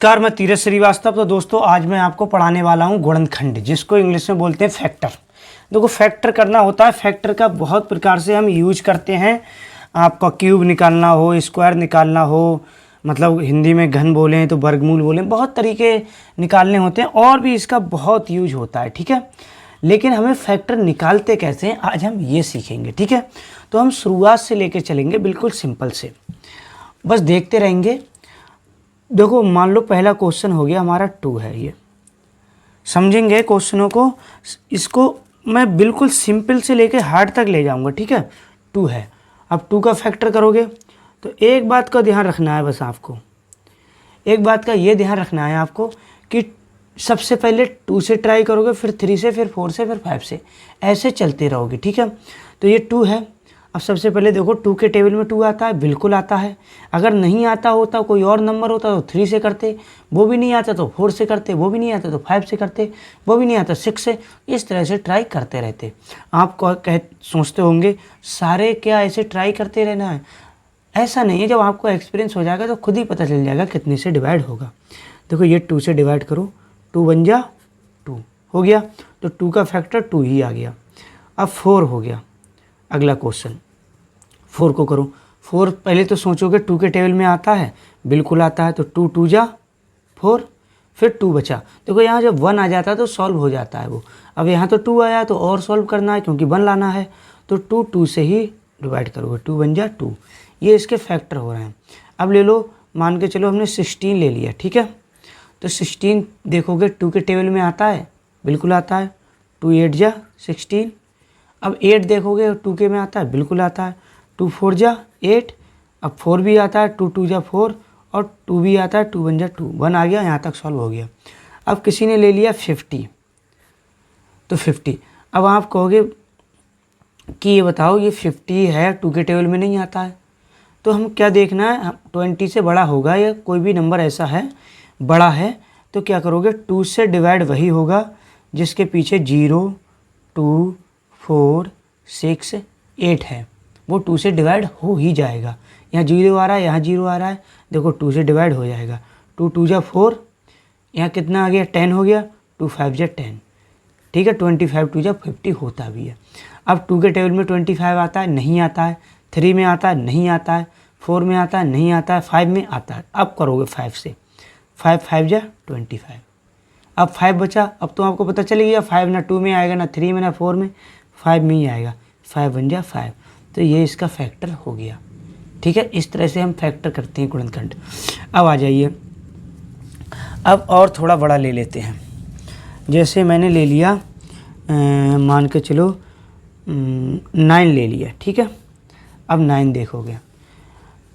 नमस्कार, मैं तीरथ श्रीवास्तव। तो दोस्तों आज मैं आपको पढ़ाने वाला हूँ गुणनखंड, जिसको इंग्लिश में बोलते हैं फैक्टर। देखो फैक्टर करना होता है, फैक्टर का बहुत प्रकार से हम यूज करते हैं। आपका क्यूब निकालना हो, स्क्वायर निकालना हो, मतलब हिंदी में घन बोलें तो वर्गमूल बोलें, बहुत तरीके निकालने होते हैं और भी इसका बहुत यूज होता है। ठीक है, लेकिन हमें फैक्टर निकालते कैसे हैं आज हम ये सीखेंगे। ठीक है, तो हम शुरुआत से लेकर चलेंगे, बिल्कुल सिंपल से, बस देखते रहेंगे। देखो मान लो पहला क्वेश्चन हो गया हमारा 2 है, ये समझेंगे क्वेश्चनों को। इसको मैं बिल्कुल सिंपल से लेके हार्ड तक ले जाऊंगा। ठीक है, 2 है, अब 2 का फैक्टर करोगे तो एक बात का ध्यान रखना है, बस आपको एक बात का ये ध्यान रखना है आपको कि सबसे पहले 2 से ट्राई करोगे, फिर 3 से, फिर 4 से, फिर 5 से, ऐसे चलते रहोगे। ठीक है, तो ये 2 है। अब सबसे पहले देखो 2 के टेबल में 2 आता है, बिल्कुल आता है। अगर नहीं आता होता, कोई और नंबर होता तो 3 से करते, वो भी नहीं आता तो 4 से करते, वो भी नहीं आता तो 5 से करते, वो भी नहीं आता 6 से। इस तरह से ट्राई करते रहते। आप सोचते होंगे सारे क्या ऐसे ट्राई करते रहना है? ऐसा नहीं है, जब आपको एक्सपीरियंस हो जाएगा तो खुद ही पता चल जाएगा कितने से डिवाइड होगा। देखो ये 2 से डिवाइड करो, 2 बन जा 2 हो गया, तो 2 का फैक्टर 2 ही आ गया। अब 4 हो गया। अगला क्वेश्चन 4 को करो। 4 पहले तो सोचोगे 2 के टेबल में आता है, बिल्कुल आता है, तो 2 2 जा 4, फिर 2 बचा। देखो यहाँ जब 1 आ जाता है तो सॉल्व हो जाता है वो। अब यहाँ तो 2 आया तो और सॉल्व करना है क्योंकि 1 लाना है, तो 2 2 से ही डिवाइड करोगे, 2 बन जा 2। ये इसके फैक्टर हो रहे हैं। अब ले लो, मान के चलो हमने 16 ले लिया। ठीक है, तो 16 देखोगे 2 के टेबल में आता है, बिल्कुल आता है, 2 8 जा 16। अब 8 देखोगे 2 के में आता है, बिल्कुल आता है, 2 4 जा 8। अब 4 भी आता है, 2 2 जा 4, और 2 भी आता है, 2 1 जा 2, 1 आ गया, यहाँ तक सॉल्व हो गया। अब किसी ने ले लिया 50, तो 50। अब आप कहोगे कि ये बताओ ये 50 है, 2 के टेबल में नहीं आता है, तो हम क्या देखना है, 20 से बड़ा होगा या कोई भी नंबर ऐसा है बड़ा है, तो क्या करोगे 2 से डिवाइड वही होगा जिसके पीछे 0 2 4 6 8 है, वो 2 से डिवाइड हो ही जाएगा। यहाँ 0 आ रहा है, यहाँ 0 आ रहा है, देखो 2 से डिवाइड हो जाएगा। 2 2 जा 4, यहाँ कितना आ गया 10 हो गया, 2 5 जा 10। ठीक है, 25 2 जा 50 होता भी है। अब 2 के टेबल में 25 आता है, नहीं आता है, 3 में आता है, नहीं आता है, 4 में आता है, नहीं आता है, 5 में आता है। अब करोगे 5 से, 5 5 जा 25। अब 5 बचा। अब तो आपको पता चल गया 5 ना 2 में आएगा, ना 3 में, ना 4 में, 5 में ही आएगा, 5 बन जा 5। तो ये इसका फैक्टर हो गया। ठीक है, इस तरह से हम फैक्टर करते हैं गुणनखंड। अब आ जाइए, अब और थोड़ा बड़ा ले लेते हैं। जैसे मैंने ले लिया मान के चलो 9 ले लिया। ठीक है, अब 9 देखोगे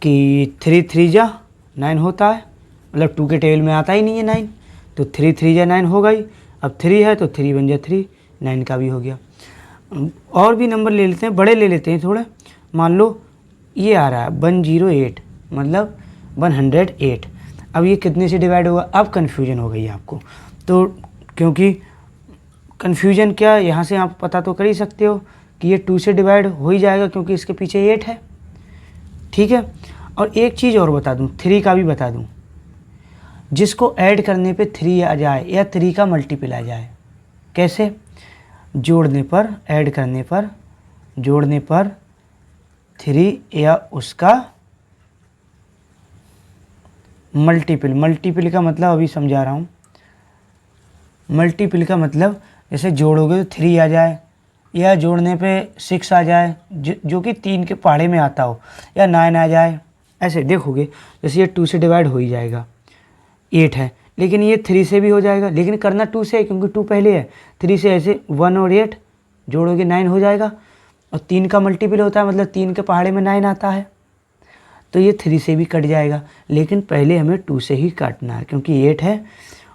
कि 3 3 जा 9 होता है, मतलब 2 के टेबल में आता ही नहीं है 9, तो 3 3 जा 9 हो गई। अब 3 है तो 3 बन जा 3, 9 का भी हो गया। और भी नंबर ले लेते हैं, बड़े ले लेते हैं थोड़े। मान लो ये आ रहा है 108, मतलब 108। अब ये कितने से डिवाइड होगा? अब कन्फ्यूजन हो गई आपको, तो क्योंकि कन्फ्यूजन क्या, यहाँ से आप पता तो कर ही सकते हो कि ये 2 से डिवाइड हो ही जाएगा क्योंकि इसके पीछे 8 है। ठीक है, और एक चीज़ और बता दूँ, 3 का भी बता दूँ, जिसको ऐड करने पे 3 आ जाए या 3 का मल्टीपल आ जाए। कैसे? जोड़ने पर, ऐड करने पर, जोड़ने पर 3 या उसका मल्टीपल। मल्टीपल का मतलब अभी समझा रहा हूँ। मल्टीपल का मतलब जैसे जोड़ोगे तो 3 आ जाए, या जोड़ने पे 6 आ जाए जो कि 3 के पहाड़े में आता हो, या 9 आ जाए। ऐसे देखोगे जैसे ये 2 से डिवाइड हो ही जाएगा, 8 है, लेकिन ये 3 से भी हो जाएगा, लेकिन करना 2 से है क्योंकि 2 पहले है। 3 से ऐसे 1 और 8 जोड़ोगे 9 हो जाएगा, और 3 का मल्टीपल होता है, मतलब 3 के पहाड़े में 9 आता है, तो ये 3 से भी कट जाएगा। लेकिन पहले हमें 2 से ही काटना है क्योंकि 8 है,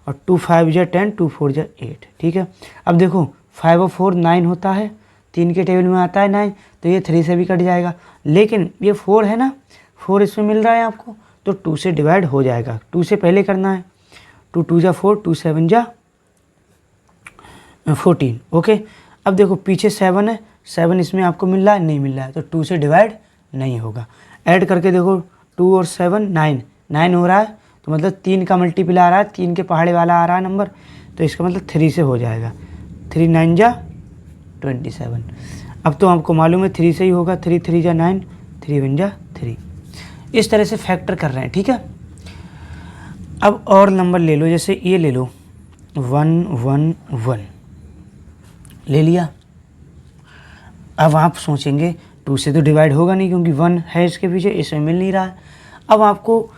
और 2 5 जा 10, 2 4 जा 8। ठीक है, अब देखो 5 और 4 9 होता है, 3 के टेबल में आता है 9, तो ये 3 से भी कट जाएगा। लेकिन ये 4 है ना, 4 इसमें मिल रहा है आपको, तो 2 से डिवाइड हो जाएगा। 2 से पहले करना है, 2 2 जा 4, 2 7 जा 14। ओके, अब देखो पीछे 7 है, 7 इसमें आपको मिल रहा है, नहीं मिल रहा है, तो 2 से डिवाइड नहीं होगा। ऐड करके देखो 2 और 7 9 हो रहा है, तो मतलब 3 का मल्टीपल आ रहा है, 3 के पहाड़े वाला आ रहा है नंबर, तो इसका मतलब 3 से हो जाएगा। 3 9 जा 27। अब तो आपको मालूम है 3 से ही होगा, 3 3 जा 9, 3 1 जा 3। इस तरह से फैक्टर कर रहे हैं, ठीक है। अब और नंबर ले लो, जैसे ये ले लो 1 1 1 ले लिया। अब आप सोचेंगे 2 से तो डिवाइड होगा नहीं क्योंकि 1 है इसके पीछे, इसमें मिल नहीं रहा है। अब आपको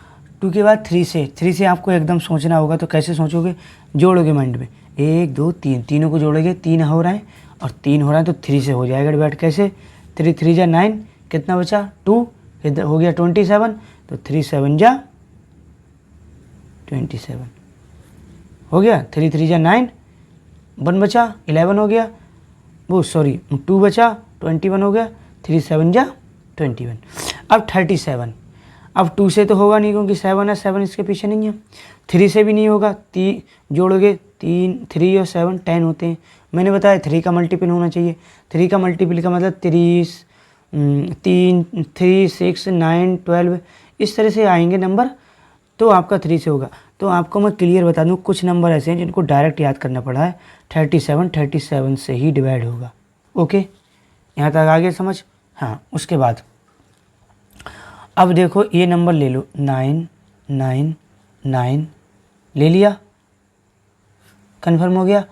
2 के बाद 3 से आपको एकदम सोचना होगा, तो कैसे सोचोगे, जोड़ोगे माइंड में 1 2 3, तीनों को जोड़ोगे, 3 हो रहा है और 3 हो रहा है तो 3 से हो जाएगा डिवाइड। कैसे, 3 3 जा 9, कितना बचा 2, इधर हो गया 27, तो 3 7 जा 27 हो गया। 3 3 जा 9, 1 बचा 11 हो गया, वो सॉरी 2 बचा 21 हो गया, 3 7 जा 21। अब 37, अब 2 से तो होगा नहीं क्योंकि 7 है, 7 इसके पीछे नहीं है। 3 से भी नहीं होगा, जोड़ोगे 3 3 और 7 10 होते हैं। मैंने बताया 3 का मल्टीपल होना चाहिए। 3 का मल्टीपल का मतलब 3 3 6 9 12, इस तरह से आएंगे नंबर, तो आपका 3 से होगा। तो आपको मैं क्लियर बता दूं, कुछ नंबर ऐसे हैं जिनको डायरेक्ट याद करना पड़ा है, 37 से ही डिवाइड होगा। ओके, यहाँ तक आ गया समझ। हाँ, उसके बाद अब देखो ये नंबर ले लो 9 9 9 ले लिया, कन्फर्म हो गया।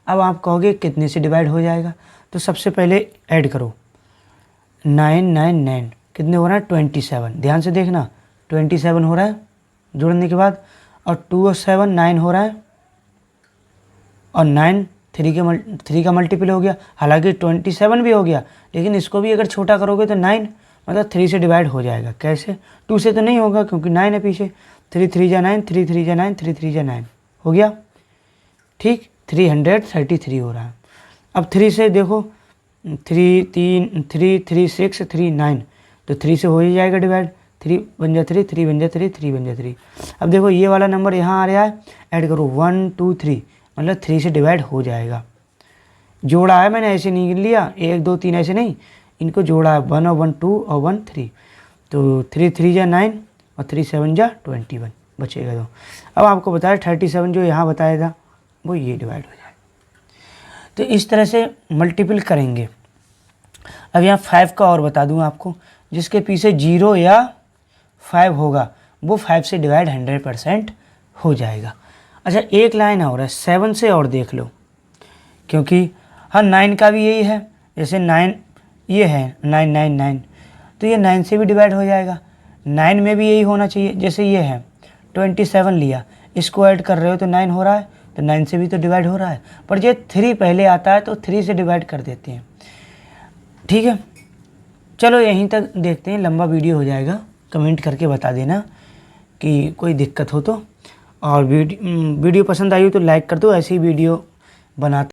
अब आप कहोगे कितने से डिवाइड हो जाएगा, तो सबसे पहले ऐड करो 9 9 9, कितने हो रहा है 27, ध्यान से देखना 27 हो रहा है जोड़ने के बाद, और 2 और 7 9 हो रहा है, और 9 3 का मल्टीपल हो गया। हालांकि 27 भी हो गया, लेकिन इसको भी अगर छोटा करोगे तो 9 मतलब 3 से डिवाइड हो जाएगा। कैसे, 2 से तो नहीं होगा क्योंकि 9 है पीछे। 3 3 जा 9, 3 3 जा 9, 3 3 जा 9 हो गया, ठीक। 333 हो रहा है। अब 3 से देखो 3 3 6 3 9, तो 3 से हो ही जाएगा डिवाइड। 3 बन जा 3, 3 बन जा 3, 3 बन जा 3। अब देखो ये वाला नंबर यहाँ आ रहा है, ऐड करो 1 2 3, मतलब 3 से डिवाइड हो जाएगा। जोड़ा है मैंने, ऐसे नहीं लिया 1 2 3 ऐसे नहीं, इनको जोड़ा है 1 और 1 2 और 1 3, तो 3 3 जा 9 और 3 7 जा 21 बचेगा। तो अब आपको बताया 37 जो यहाँ बताया था वो ये डिवाइड हो जाएगा। तो इस तरह से मल्टीपल करेंगे। अब यहाँ 5 का और बता दूँ आपको, जिसके पीछे 0 या 5 होगा वो 5 से डिवाइड 100% हो जाएगा। अच्छा, एक लाइन और है 7 से, और देख लो, क्योंकि हाँ 9 का भी यही है। जैसे 9 ये है 9 9 9, तो ये 9 से भी डिवाइड हो जाएगा। 9 में भी यही होना चाहिए। जैसे ये है 27 लिया, इसको ऐड कर रहे हो तो 9 हो रहा है, तो 9 से भी तो डिवाइड हो रहा है, पर ये 3 पहले आता है तो 3 से डिवाइड कर देते हैं। ठीक है, चलो यहीं तक देखते हैं, लंबा वीडियो हो जाएगा। कमेंट करके बता देना कि कोई दिक्कत हो तो, और वीडियो पसंद आई हो तो लाइक कर दो। ऐसी वीडियो बनाते